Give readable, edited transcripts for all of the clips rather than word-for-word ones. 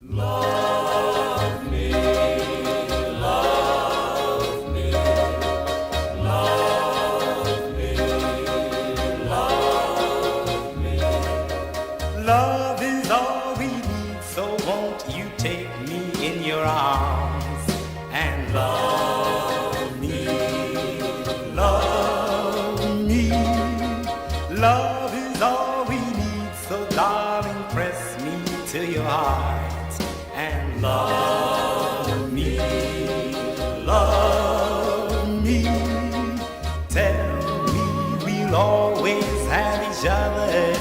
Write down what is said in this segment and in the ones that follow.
Love me, love me, love me, love me. Love is all we need, so won't you take me in your arms and love me, love me. Love is all we need, so darling, press me to your heart and love me, love me. Tell me we'll always have each other,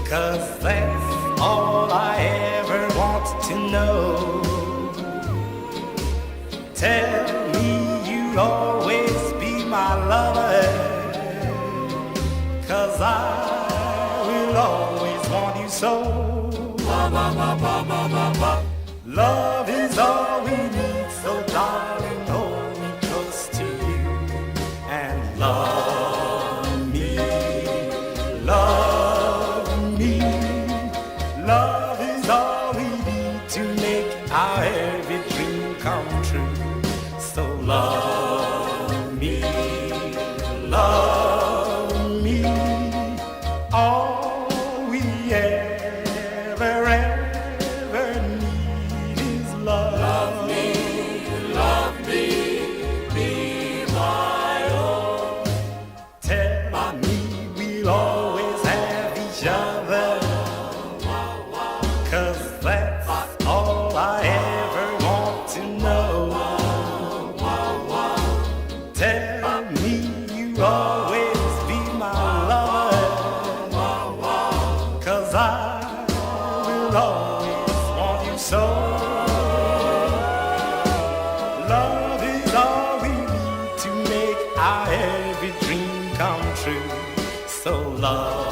'cause that's all I ever want to know. Tell me you'll always be my lover, 'cause I will always want you so. Love is all we need, so darling, hold me close to you and love me, love me. Love is all we need to make our every dream come true. So love me, love me. All we ever need is love. Love me, be my own. Tell me we'll always have each other, 'cause that's all I ever want to know. Tell me you'll always be my lover, 'cause I will always want you so. Love is all we need to make our every dream come true. So love